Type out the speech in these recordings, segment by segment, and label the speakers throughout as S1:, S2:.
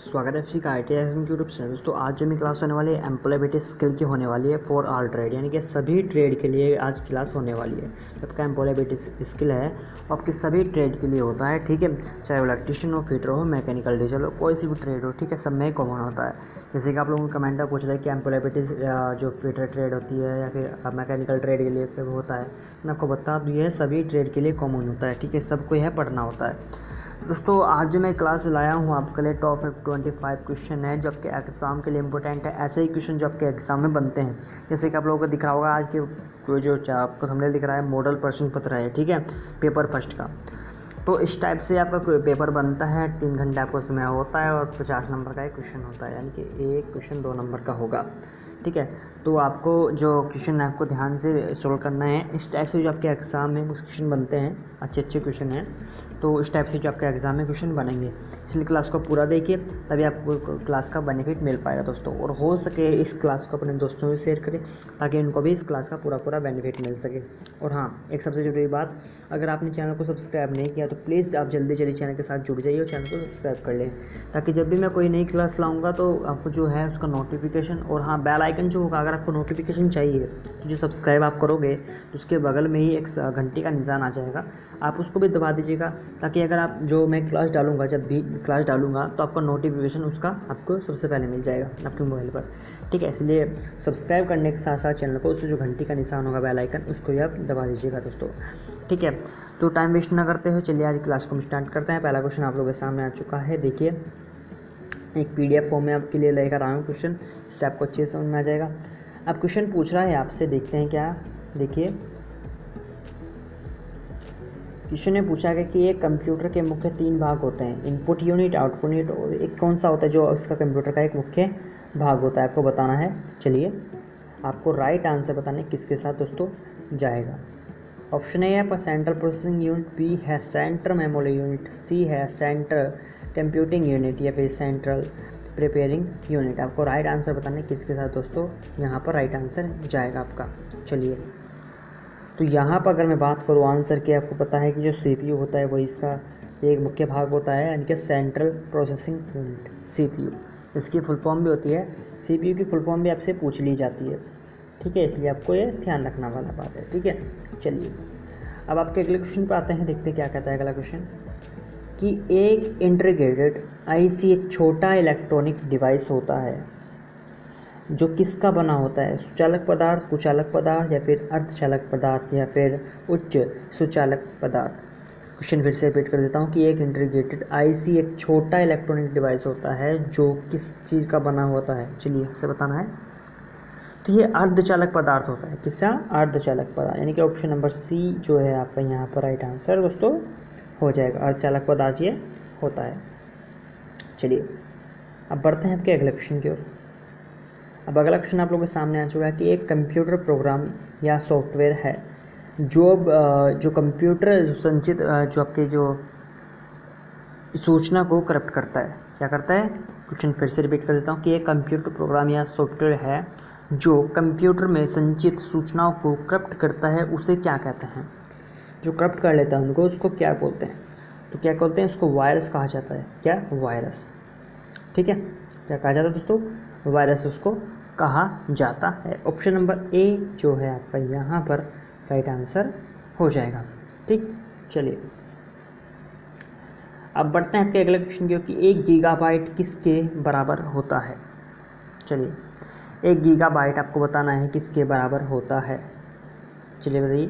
S1: स्वागत है आपसी का ITS के यूट्यूब चैनल। दोस्तों आज जो मेरी क्लास होने वाली है एम्प्लॉयबिलिटी स्किल की होने वाली है फॉर ऑल ट्रेड, यानी कि सभी ट्रेड के लिए आज क्लास होने वाली है। आपका एम्प्लॉयबिलिटी स्किल है वो आपकी सभी ट्रेड के लिए होता है, ठीक है। चाहे वो इलेक्ट्रीशियन हो, फिटर हो, मैकेनिकल डीजल हो, कोई सी भी ट्रेड हो, ठीक है, सब में कॉमन होता है। जैसे कि आप लोगों को कमेंट में पूछ रहे हैं कि एम्प्लॉयबिलिटी जो फिटर ट्रेड होती है या फिर मैकेनिकल ट्रेड के लिए फिर होता है, मैं आपको बता दूँ ये सभी ट्रेड के लिए कॉमन होता है, ठीक है, सबको यह पढ़ना होता है। दोस्तों आज जो मैं क्लास लाया हूँ आपके लिए टॉप 25 क्वेश्चन है जो आपके एग्ज़ाम के लिए इंपॉर्टेंट है। ऐसे ही क्वेश्चन जो आपके एग्ज़ाम में बनते हैं, जैसे कि आप लोगों को दिख रहा होगा आज के जो आपको सामने दिख रहा है मॉडल प्रश्न पत्र है, ठीक है, पेपर फर्स्ट का। तो इस टाइप से आपका पेपर बनता है, 3 घंटे आपको समय होता है और 50 नंबर का एक क्वेश्चन होता है, यानी कि एक क्वेश्चन 2 नंबर का होगा, ठीक है। तो आपको जो क्वेश्चन आपको ध्यान से सोल्व करना है। इस टाइप से जो आपके एग्ज़ाम में कुछ क्वेश्चन बनते हैं, अच्छे क्वेश्चन हैं, तो इस टाइप से जो आपके एग्ज़ाम में क्वेश्चन बनेंगे, इसलिए क्लास को पूरा देखिए, तभी आपको क्लास का बेनिफिट मिल पाएगा दोस्तों। और हो सके इस क्लास को अपने दोस्तों से शेयर करें ताकि उनको भी इस क्लास का पूरा बेनिफिट मिल सके। और हाँ, एक सबसे ज़रूरी बात, अगर आपने चैनल को सब्सक्राइब नहीं किया तो प्लीज़ आप जल्दी चैनल के साथ जुड़ जाइए और चैनल को सब्सक्राइब कर लें, ताकि जब भी मैं कोई नई क्लास लाऊंगा तो आपको जो है उसका नोटिफिकेशन, और हाँ बेल आइकन जो होगा, अगर आपको नोटिफिकेशन चाहिए तो जो सब्सक्राइब आप करोगे तो उसके बगल में ही एक घंटी का निशान आ जाएगा, आप उसको भी दबा दीजिएगा, ताकि अगर आप जो मैं क्लास डालूंगा, जब भी क्लास डालूंगा तो आपका नोटिफिकेशन उसका आपको सबसे पहले मिल जाएगा आपके मोबाइल पर, ठीक है। इसलिए सब्सक्राइब करने के साथ साथ चैनल को उससे जो घंटी का निशान होगा बेल आइकन, उसको भी आप दबा दीजिएगा दोस्तों, ठीक है। तो टाइम वेस्ट ना करते हुए चलिए आज क्लास को हम स्टार्ट करते हैं। पहला क्वेश्चन आप लोगों के सामने आ चुका है, देखिए एक PDF फॉर्म में आपके लिए लेकर आया हूँ क्वेश्चन, इससे आपको अच्छे से समझ में आ जाएगा। अब क्वेश्चन पूछ रहा है आपसे, देखते हैं क्या। देखिए क्वेश्चन ने पूछा है कि एक कंप्यूटर के मुख्य 3 भाग होते हैं, इनपुट यूनिट, आउटपुट यूनिट, और एक कौन सा होता है जो इसका कंप्यूटर का एक मुख्य भाग होता है, आपको बताना है। चलिए आपको राइट आंसर बताने किसके साथ दोस्तों जाएगा। ऑप्शन ए है आपका सेंट्रल प्रोसेसिंग यूनिट, बी है सेंट्रल मेमोरी यूनिट, सी है सेंट्रल कंप्यूटिंग यूनिट, या फिर सेंट्रल प्रिपेयरिंग यूनिट। आपको राइट आंसर बताने किसके साथ दोस्तों यहाँ पर राइट आंसर जाएगा आपका। चलिए तो यहाँ पर अगर मैं बात करूँ आंसर की, आपको पता है कि जो CPU होता है वही इसका एक मुख्य भाग होता है, यानी कि सेंट्रल प्रोसेसिंग यूनिट CPU। इसकी फुल फॉर्म भी होती है, CPU की फुल फॉर्म भी आपसे पूछ ली जाती है, ठीक है, इसलिए आपको ये ध्यान रखना वाला बात है, ठीक है। चलिए अब आपके अगले क्वेश्चन पर आते हैं, देखते हैं क्या कहता है अगला क्वेश्चन, कि एक इंटीग्रेटेड IC एक छोटा इलेक्ट्रॉनिक डिवाइस होता है जो किसका बना होता है, सुचालक पदार्थ, कुचालक पदार्थ, या फिर अर्धचालक पदार्थ, या फिर उच्च सुचालक पदार्थ। क्वेश्चन फिर से रिपीट कर देता हूँ कि एक इंटीग्रेटेड IC एक छोटा इलेक्ट्रॉनिक डिवाइस होता है जो किस चीज़ का बना होता है, चलिए आपसे बताना है। तो ये अर्धचालक पदार्थ होता है, किसका, अर्धचालक पदार्थ, यानी कि ऑप्शन नंबर C जो है आपका यहाँ पर राइट आंसर दोस्तों हो जाएगा, अर्धचालक पदार्थ ये होता है। चलिए अब बढ़ते हैं आपके अगले क्वेश्चन की ओर। अब अगला क्वेश्चन आप लोगों के सामने आ चुका है कि एक कंप्यूटर प्रोग्राम या सॉफ्टवेयर है जो कंप्यूटर संचित जो आपके जो सूचना को करप्ट करता है, क्या करता है। क्वेश्चन फिर से रिपीट कर देता हूँ कि एक कंप्यूटर प्रोग्राम या सॉफ्टवेयर है जो कंप्यूटर में संचित सूचनाओं को करप्ट करता है, उसे क्या कहते हैं। जो करप्ट कर लेता है उनको उसको क्या बोलते हैं, तो क्या बोलते हैं, उसको वायरस कहा जाता है, क्या, वायरस, ठीक है। क्या कहा जाता है दोस्तों, वायरस उसको कहा जाता है। ऑप्शन नंबर A जो है आपका यहाँ पर राइट आंसर हो जाएगा, ठीक। चलिए अब बढ़ते हैं आपके अगले क्वेश्चन की ओर कि 1 गीगाबाइट किसके बराबर होता है। चलिए 1 गीगाबाइट आपको बताना है किसके बराबर होता है। चलिए बताइए,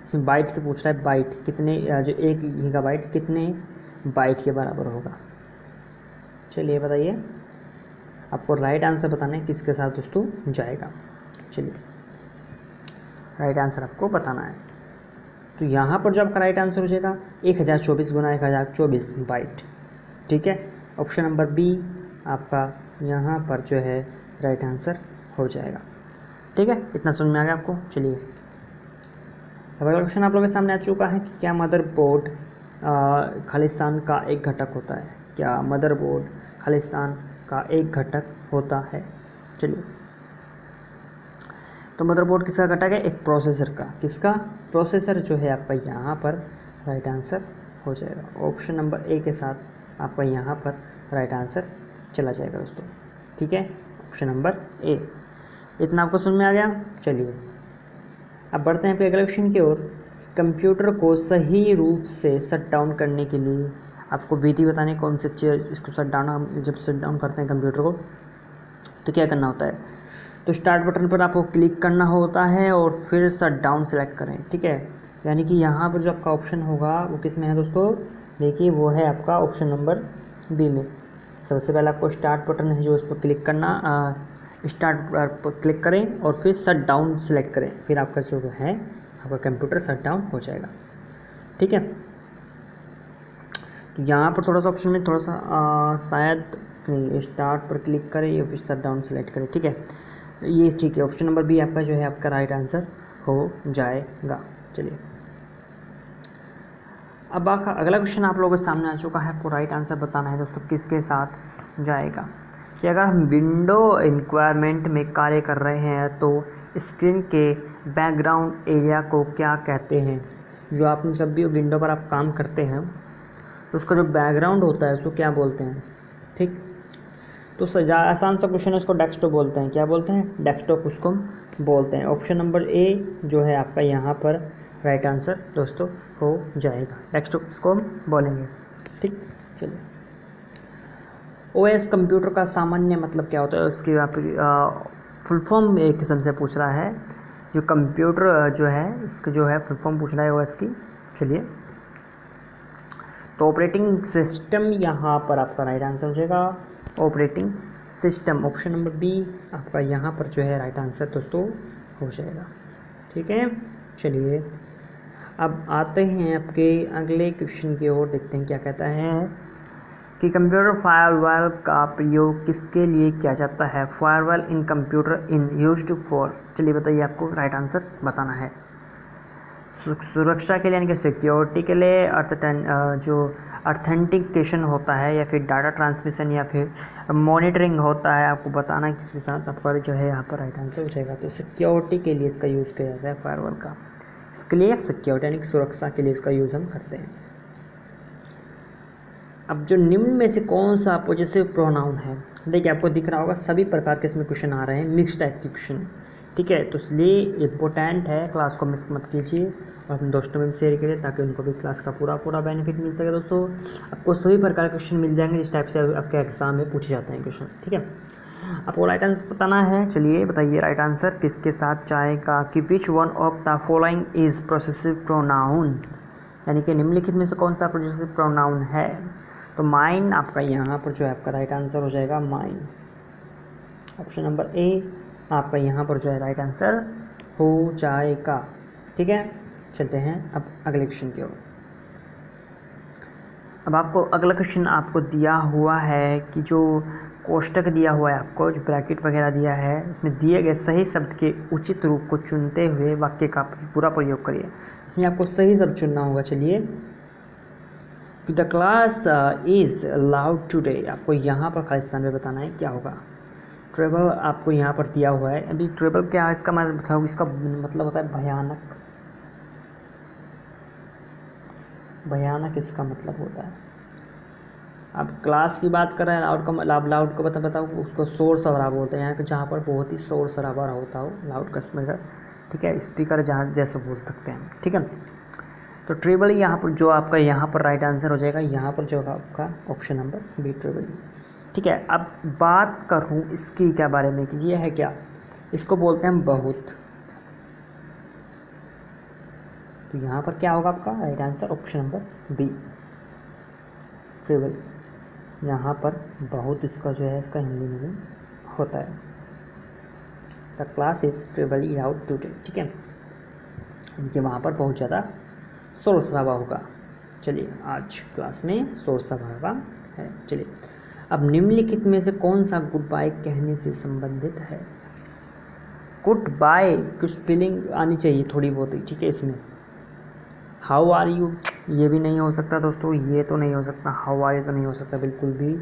S1: इसमें बाइट के पूछ रहा है, बाइट कितने, जो 1 गीगाबाइट कितने बाइट के बराबर होगा। चलिए बताइए, आपको राइट आंसर बताना है किसके साथ दोस्तों जाएगा। चलिए राइट आंसर आपको बताना है, तो यहाँ पर जो आपका राइट आंसर हो जाएगा 1024 गुना 1024 बाइट, ठीक है। ऑप्शन नंबर B आपका यहाँ पर जो है राइट आंसर हो जाएगा, ठीक है। इतना समझ में आ गया आपको। चलिए अब अगला क्वेश्चन आप लोगों के सामने आ चुका है कि क्या मदरबोर्ड खालिस्तान का एक घटक होता है, क्या मदरबोर्ड खालिस्तान का एक घटक होता है। चलिए तो मदरबोर्ड किसका घटक है, एक प्रोसेसर का, किसका, प्रोसेसर जो है आपका यहाँ पर राइट आंसर हो जाएगा। ऑप्शन नंबर A के साथ आपका यहाँ पर राइट आंसर चला जाएगा दोस्तों। ठीक है, ऑप्शन नंबर ए। इतना आपको समझ में आ गया। चलिए अब बढ़ते हैं अगले क्वेश्चन की ओर। कंप्यूटर को सही रूप से शट डाउन करने के लिए आपको विधि बताने कौन से चीज़ इसको शट डाउन, हम जब शट डाउन करते हैं कंप्यूटर को तो क्या करना होता है। तो स्टार्ट बटन पर आपको क्लिक करना होता है और फिर शट डाउन सेलेक्ट करें। ठीक है, यानी कि यहाँ पर जो आपका ऑप्शन होगा वो किस में है दोस्तों, देखिए वो है आपका ऑप्शन नंबर बी में। सबसे पहले आपको स्टार्ट बटन है जो उस पर क्लिक करना, स्टार्ट पर क्लिक करें और फिर शट डाउन सेलेक्ट करें, फिर आपका जो है आपका कंप्यूटर शट डाउन हो जाएगा। ठीक है, तो यहाँ पर थोड़ा सा ऑप्शन में थोड़ा सा शायद नहीं, स्टार्ट पर क्लिक करें या फिर शट डाउन सेलेक्ट करें। ठीक है, ये ठीक है, ऑप्शन नंबर बी आपका जो है आपका राइट आंसर हो जाएगा। चलिए अब आपका अगला क्वेश्चन आप लोगों के सामने आ चुका है। आपको राइट आंसर बताना है दोस्तों किसके साथ जाएगा कि अगर हम विंडो इन्वायरमेंट में कार्य कर रहे हैं तो स्क्रीन के बैकग्राउंड एरिया को क्या कहते हैं। जो आप जब भी विंडो पर आप काम करते हैं तो उसका जो बैकग्राउंड होता है उसको क्या बोलते हैं। ठीक, तो आसान सा क्वेश्चन है, उसको डेस्कटॉप बोलते हैं। क्या बोलते हैं, डेस्कटॉप उसको बोलते हैं। ऑप्शन नंबर ए जो है आपका यहाँ पर राइट आंसर दोस्तों हो जाएगा, डेस्कटॉप इसको हम बोलेंगे। ठीक, चलिए ओएस कंप्यूटर का सामान्य मतलब क्या होता है, उसकी फुल फॉर्म एक किस्म से पूछ रहा है। जो कंप्यूटर जो है इसका जो है फुल फॉर्म पूछ रहा है ओएस की। चलिए तो ऑपरेटिंग सिस्टम यहाँ पर आपका राइट आंसर हो जाएगा, operating system. Option number B आपका यहाँ पर जो है राइट आंसर दोस्तों हो जाएगा। ठीक है, चलिए अब आते हैं आपके अगले क्वेश्चन की ओर, देखते हैं क्या कहता है कि कंप्यूटर फायरवॉल का प्रयोग किसके लिए किया जाता है। Firewall in computer in used for, चलिए बताइए, आपको राइट आंसर बताना है। सुरक्षा के लिए यानी कि सिक्योरिटी के लिए, जो ऑथेंटिकेशन होता है या फिर डाटा ट्रांसमिशन या फिर मॉनिटरिंग होता है, आपको बताना है किसके साथ। आपका जो है यहाँ पर राइट आंसर हो जाएगा। तो सिक्योरिटी के लिए इसका यूज़ किया जाता है फायरवॉल का। इसके लिए सिक्योरिटी यानी कि सुरक्षा के लिए इसका यूज़ हम करते हैं। अब जो निम्न में से कौन सा पॉजिटिव प्रोनाउन है, देखिए आपको दिख रहा होगा सभी प्रकार के इसमें क्वेश्चन आ रहे हैं, मिक्स टाइप के क्वेश्चन। ठीक है, तो इसलिए इम्पोर्टेंट है, क्लास को मिस मत कीजिए और अपने दोस्तों में भी शेयर करिए ताकि उनको भी क्लास का पूरा बेनिफिट मिल सके। दोस्तों आपको सभी प्रकार के क्वेश्चन मिल जाएंगे जिस टाइप से आपके एग्जाम में पूछे जाते हैं क्वेश्चन। ठीक है, आपको राइट आंसर बताना है। चलिए बताइए राइट आंसर किसके साथ जाएगा कि which one of the following is progressive pronoun, यानी कि निम्नलिखित में से कौन सा प्रोसेसिव प्रोनाउन है। तो माइन आपका यहाँ पर जो है आपका राइट आंसर हो जाएगा, माइन। ऑप्शन नंबर ए आपका यहाँ पर जो है राइट आंसर हो जाएगा। ठीक है, चलते हैं अब अगले क्वेश्चन की ओर। अब आपको अगला क्वेश्चन आपको दिया हुआ है कि जो कोष्टक दिया हुआ है आपको, जो ब्रैकेट वगैरह दिया है, उसमें दिए गए सही शब्द के उचित रूप को चुनते हुए वाक्य का पूरा प्रयोग करिए। इसमें आपको सही शब्द चुनना होगा। चलिए, the class is allowed today, आपको यहाँ पर खाली स्थान में बताना है क्या होगा। ट्रेबल आपको यहाँ पर दिया हुआ है। अभी ट्रेबल क्या है, इसका मतलब होता है भयानक। भयानक इसका मतलब होता है। अब क्लास की बात कर रहे हैं, लाउड को बताओ उसको शोर शराबा बोलते हैं। यहाँ के जहाँ पर बहुत ही शोर शराबा होता हो, लाउड का स्पीकर। ठीक है, स्पीकर जहाँ जैसे बोल सकते हैं। ठीक है, तो ट्रेबल यहाँ पर जो आपका यहाँ पर राइट आंसर हो जाएगा, यहाँ पर जो होगा आपका ऑप्शन नंबर बी, ट्रेबल। ठीक है, अब बात करूँ इसकी क्या बारे में कि ये है क्या, इसको बोलते हैं बहुत। तो यहाँ पर क्या होगा आपका right answer, option number B, travel. यहाँ पर बहुत इसका जो है इसका हिंदी में होता है, the class is travel out today. ठीक है, इनके वहाँ पर बहुत ज़्यादा शोर शराबा होगा। चलिए, आज क्लास में शोर शराबा है। चलिए, अब निम्नलिखित में से कौन सा गुड बाय कहने से संबंधित है। गुड बाय कुछ फीलिंग आनी चाहिए थोड़ी बहुत। ठीक है, इसमें हाउ आर यू ये भी नहीं हो सकता दोस्तों, ये तो नहीं हो सकता। हाउ आर यू तो नहीं हो सकता बिल्कुल भी।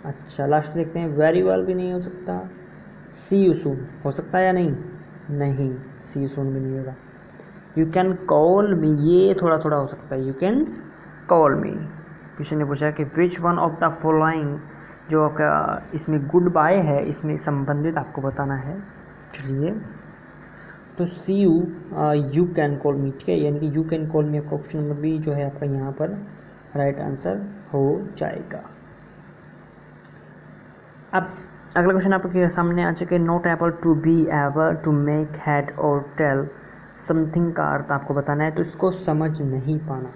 S1: अच्छा, लास्ट देखते हैं, वेरी वेल भी नहीं हो सकता। सी यू सून हो सकता है या नहीं, नहीं, सी यू सून भी नहीं होगा। यू कैन कॉल मी, ये थोड़ा थोड़ा हो सकता है, you can call me. Question ने पूछा कि which one of the following जो आपका इसमें गुड बाय है, इसमें संबंधित आपको बताना है। चलिए, तो सी यू कैन कॉल मी, ठीक है, यानी कि यू कैन कॉल मी आपका ऑप्शन नंबर बी जो है आपका यहाँ पर राइट आंसर हो जाएगा। अब अगला क्वेश्चन आपके सामने आ चुके, not able to be able to make head और टेल समथिंग का अर्थ आपको बताना है, तो इसको समझ नहीं पाना।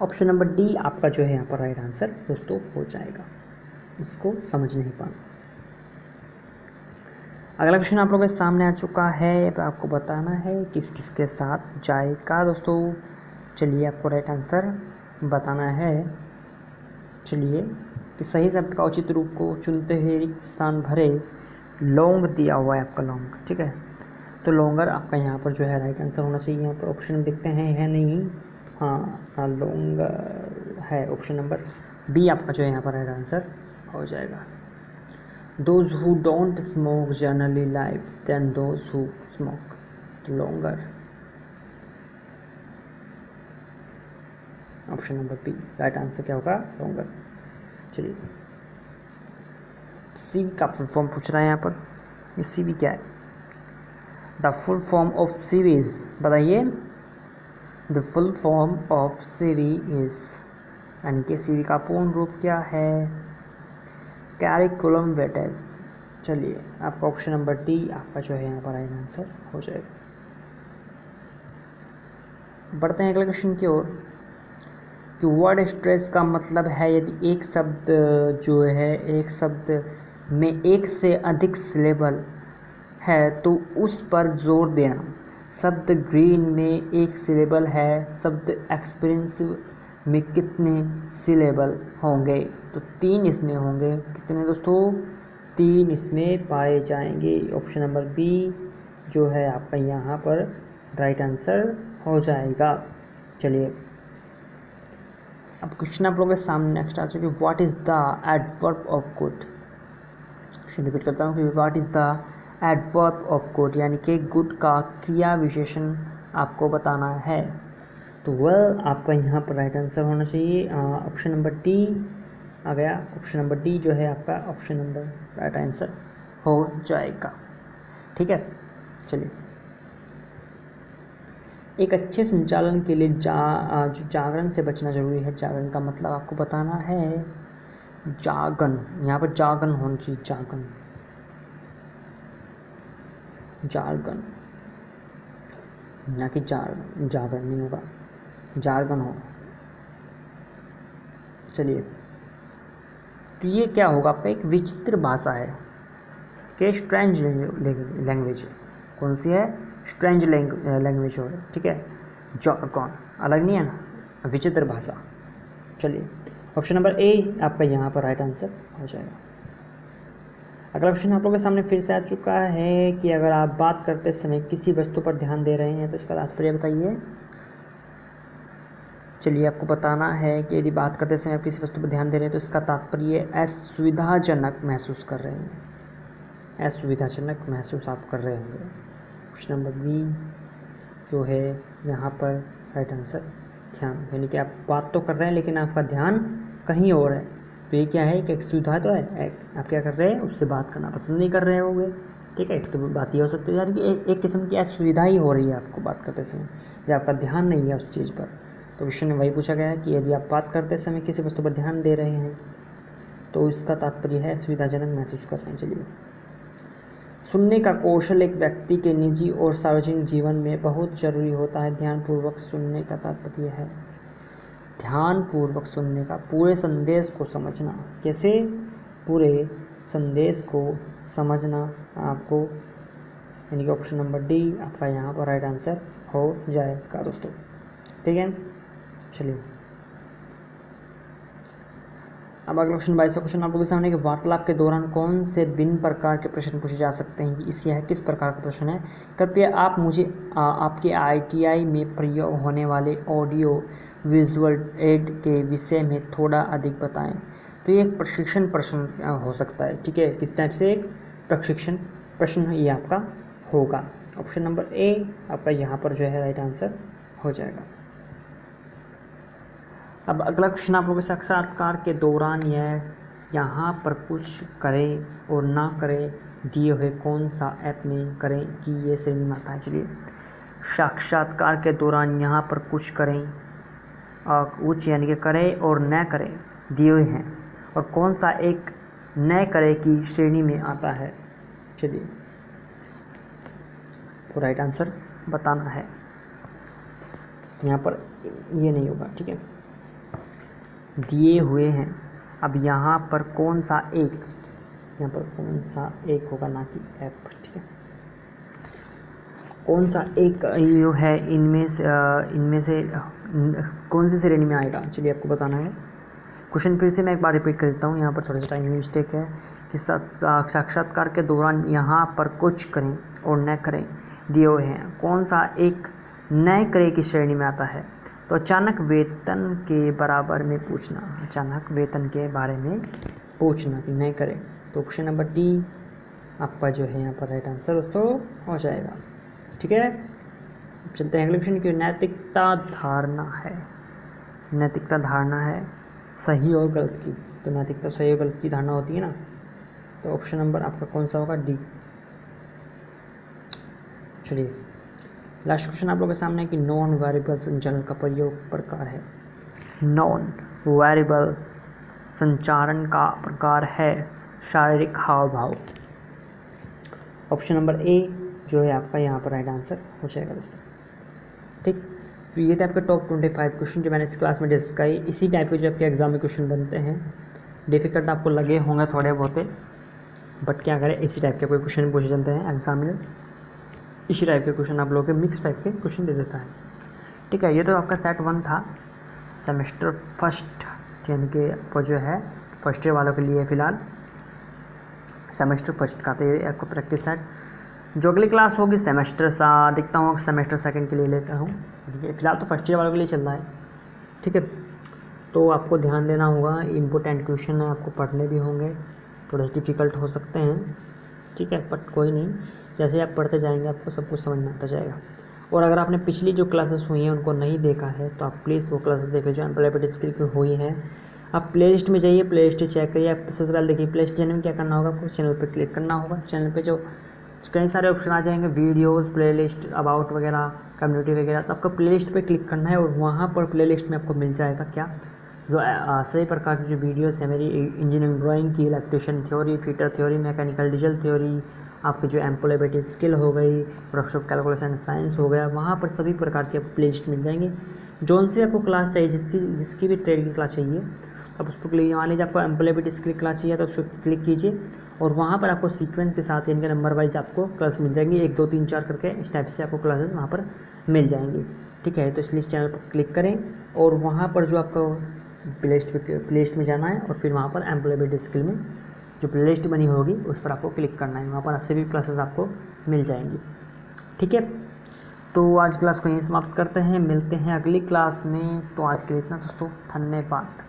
S1: ऑप्शन नंबर डी आपका जो है यहाँ पर राइट आंसर दोस्तों हो जाएगा, इसको समझ नहीं पाना। अगला क्वेश्चन आप लोगों के सामने आ चुका है, आपको बताना है किस किस के साथ जाएगा दोस्तों। चलिए, आपको राइट आंसर बताना है। चलिए, कि सही शब्द का उचित रूप को चुनते हुए रिक्त स्थान भरे। लॉन्ग दिया हुआ है आपका लॉन्ग, ठीक है, तो लॉन्गर आपका यहाँ पर जो है राइट आंसर होना चाहिए। यहाँ पर ऑप्शन देखते हैं है नहीं, हाँ लॉन्गर है, ऑप्शन नंबर बी आपका जो है यहाँ पर राइट आंसर हो जाएगा। Those who don't smoke generally live than those who smoke, longer, option number B right answer क्या होगा, longer। चलिए, सीवी का फुल फॉर्म पूछ रहा है यहाँ पर, ये सीवी क्या है? The full form of CVs बताइए। The full form of CV is, यानी कि सीवी का पूर्ण रूप क्या है? Curriculum vitae. चलिए, आपका ऑप्शन नंबर डी आपका जो है यहाँ पर राइट आंसर हो जाएगा। बढ़ते हैं अगले क्वेश्चन की ओर, कि वर्ड स्ट्रेस का मतलब है यदि एक शब्द जो है, एक शब्द में एक से अधिक सिलेबल है तो उस पर जोर देना। शब्द ग्रीन में एक सिलेबल है, शब्द एक्सपीरियंसिव में कितने सिलेबल होंगे? तो 3 इसमें होंगे। कितने दोस्तों? 3 इसमें पाए जाएंगे। ऑप्शन नंबर बी जो है आपका यहाँ पर राइट आंसर हो जाएगा। चलिए, अब क्वेश्चन आप लोगों के सामने नेक्स्ट आ चुके, what is the adverb of good. Question repeat करता हूँ कि what is the adverb of good, यानी कि गुड का क्रिया विशेषण आपको बताना है। तो वह आपका यहाँ पर राइट आंसर होना चाहिए। ऑप्शन नंबर डी आ गया। ऑप्शन नंबर डी जो है आपका ऑप्शन नंबर राइट आंसर हो जाएगा। ठीक है, चलिए, एक अच्छे संचालन के लिए जागरण से बचना जरूरी है। जागरण का मतलब आपको बताना है, जागन, यहाँ पर जागन होना चाहिए, जागन, जारगन, ना कि जागरण नहीं होगा, जारगन हो। चलिए, तो ये क्या होगा आपका, एक विचित्र भाषा है कि स्ट्रेंज लैंग्वेज। कौन सी है? स्ट्रेंज लैंग्वेज हो, ठीक है। जारगन अलग नहीं है ना, विचित्र भाषा। चलिए, ऑप्शन नंबर ए आपका यहाँ पर राइट आंसर हो जाएगा। अगला क्वेश्चन आप लोगों के सामने फिर से आ चुका है कि अगर आप बात करते समय किसी वस्तु पर ध्यान दे रहे हैं तो इसका तात्पर्य बताइए। चलिए, आपको बताना है कि यदि बात करते समय आप किसी वस्तु पर ध्यान दे रहे हैं तो इसका तात्पर्य असुविधाजनक महसूस कर रहे हैं, असुविधाजनक महसूस आप कर रहे होंगे। क्वेश्चन नंबर बी जो है यहाँ पर राइट आंसर ध्यान, यानी कि आप बात तो कर रहे हैं लेकिन आपका ध्यान कहीं और है। तो ये क्या है कि एक सुविधा तो है, आप क्या कर रहे हैं, उससे बात करना पसंद नहीं कर रहे होंगे। ठीक है, तो बात ये हो सकती है यार कि एक किस्म की असुविधा ही हो रही है आपको बात करते समय, जब आपका ध्यान नहीं है उस चीज़ पर। तो क्वेश्चन में वही पूछा गया है कि यदि आप बात करते समय किसी वस्तु पर ध्यान दे रहे हैं तो इसका तात्पर्य है सुविधाजनक महसूस कर रहे हैं। चलिए, सुनने का कौशल एक व्यक्ति के निजी और सार्वजनिक जीवन में बहुत जरूरी होता है। ध्यानपूर्वक सुनने का तात्पर्य है ध्यानपूर्वक सुनने का, पूरे संदेश को समझना। कैसे? पूरे संदेश को समझना आपको, यानी कि ऑप्शन नंबर डी आपका यहाँ पर राइट आंसर हो जाएगा दोस्तों। ठीक है, चलिए, अब अगला क्वेश्चन 22 क्वेश्चन आप लोगों के सामने कि वार्तालाप के दौरान कौन से भिन्न प्रकार के प्रश्न पूछे जा सकते हैं। इस यह किस प्रकार का प्रश्न है? कृपया आप मुझे आपके IIT में प्रयोग होने वाले ऑडियो विजुअल एड के विषय में थोड़ा अधिक बताएं। तो ये एक प्रशिक्षण प्रश्न हो सकता है। ठीक है, किस टाइप से? एक प्रशिक्षण प्रश्न ये आपका होगा। ऑप्शन नंबर ए आपका यहाँ पर जो है राइट आंसर हो जाएगा। अब अगला क्वेश्चन आप लोगों के साक्षात्कार के दौरान यह यहाँ पर कुछ करें और ना करें दिए हुए कौन सा ऐप में करें कि ये श्रेणी में आता है। चलिए, साक्षात्कार के दौरान यहाँ पर कुछ करें कुछ यानी कि करें और न करें दिए हुए हैं, और कौन सा एक न करें की श्रेणी में आता है। चलिए, तो राइट आंसर बताना है। यहाँ पर ये नहीं होगा, ठीक है, दिए हुए हैं। अब यहाँ पर कौन सा एक, यहाँ पर कौन सा एक होगा ना कि ऐप, ठीक है, कौन सा एक जो है इनमें से कौन सी श्रेणी में आएगा। चलिए, आपको बताना है। क्वेश्चन फिर से मैं एक बार रिपीट कर देता हूँ, यहाँ पर थोड़ा सा टाइम मिस्टेक है कि साक्षात्कार के दौरान यहाँ पर कुछ करें और न करें दिए हुए हैं, कौन सा एक न करें की श्रेणी में आता है। तो अचानक वेतन के बराबर में पूछना, अचानक वेतन के बारे में पूछना कि न करें। तो ऑप्शन नंबर डी आपका जो है यहाँ पर राइट आंसर दोस्तों हो जाएगा। ठीक है, चलते हैं अगले क्वेश्चन की। नैतिकता धारणा है, नैतिकता धारणा है सही और गलत की। तो नैतिकता सही और गलत की धारणा होती है ना, तो ऑप्शन नंबर आपका कौन सा होगा, डी। चलिए, लास्ट क्वेश्चन आप लोगों के सामने कि नॉन वेरिएबल संचालन का प्रकार है। नॉन वेरिएबल संचारण का प्रकार है शारीरिक हाव भाव। ऑप्शन नंबर ए जो है आपका यहाँ पर राइट आंसर हो जाएगा दोस्तों। ठीक, तो ये थे आपके टॉप 25 क्वेश्चन जो मैंने इस क्लास में डिस्कस किए। इसी टाइप के जो आपके एग्जाम में क्वेश्चन बनते हैं, डिफ़िकल्ट आपको लगे होंगे थोड़े बहुत, बट क्या करें, इसी टाइप के कोई क्वेश्चन पूछे जाते हैं एग्जाम में। इसी टाइप के क्वेश्चन आप लोगों के मिक्स टाइप के क्वेश्चन दे देता है। ठीक है, ये तो आपका सेट 1 था, सेमेस्टर फर्स्ट, यानी कि वो जो है फर्स्ट ईयर वालों के लिए फ़िलहाल सेमेस्टर फर्स्ट का। तो ये आपको प्रैक्टिस सेट, जो अगली क्लास होगी सेमेस्टर देखता हूँ सेमेस्टर सेकंड के लिए लेता हूँ। फिलहाल तो फर्स्ट ईयर वालों के लिए चल रहा है। ठीक है, तो आपको ध्यान देना होगा, इम्पोर्टेंट क्वेश्चन है, आपको पढ़ने भी होंगे, थोड़े डिफ़िकल्ट हो सकते हैं। ठीक है, बट कोई नहीं, जैसे आप पढ़ते जाएंगे आपको सब कुछ समझ में आता जाएगा। और अगर आपने पिछली जो क्लासेस हुई हैं उनको नहीं देखा है तो आप प्लीज़ वो क्लासेस देख लीजिए, एम्प्लॉयबिलिटी स्किल की हुई हैं। आप प्ले लिस्ट में जाइए, प्ले लिस्ट चेक करिए। आप सबसे पहले देखिए प्ले लिस्ट जाने में क्या करना होगा, आपको चैनल पर क्लिक करना होगा। चैनल पर जो कई सारे ऑप्शन आ जाएंगे, वीडियोस, प्लेलिस्ट, अबाउट वगैरह, कम्युनिटी वगैरह, तो आपको प्लेलिस्ट पे क्लिक करना है और वहाँ पर प्लेलिस्ट में आपको मिल जाएगा क्या, जो सभी प्रकार की जो वीडियोस है मेरी इंजीनियरिंग ड्राइंग की, electrician theory, fitter theory, mechanical diesel theory, आपकी जो एम्प्लॉयबिलिटी स्किल हो गई, प्रोडक्शन ऑफ कैलकुलेशन साइंस हो गया, वहाँ पर सभी प्रकार के प्लेलिस्ट मिल जाएंगे। जोन से आपको क्लास चाहिए, जिसकी भी ट्रेड की क्लास चाहिए, अब उस पर क्लिक, मान लीजिए आपको एम्प्लॉयबिलिटी स्किल क्लास चाहिए तो उस पर क्लिक कीजिए और वहाँ पर आपको सीक्वेंस के साथ इनके नंबर वाइज आपको क्लास मिल जाएंगी, 1 2 3 4 करके इस टाइप से आपको क्लासेस वहाँ पर मिल जाएंगी। ठीक है, तो इसलिए इस चैनल पर क्लिक करें और वहाँ पर जो आपको प्लेलिस्ट में जाना है और फिर वहाँ पर एम्प्लॉयबिलिटी स्किल में जो प्लेलिस्ट बनी होगी उस पर आपको क्लिक करना है, वहाँ पर सभी क्लासेस आपको मिल जाएंगी। ठीक है, तो आज क्लास को यहीं समाप्त करते हैं, मिलते हैं अगली क्लास में। तो आज के लिए इतना दोस्तों, धन्यवाद।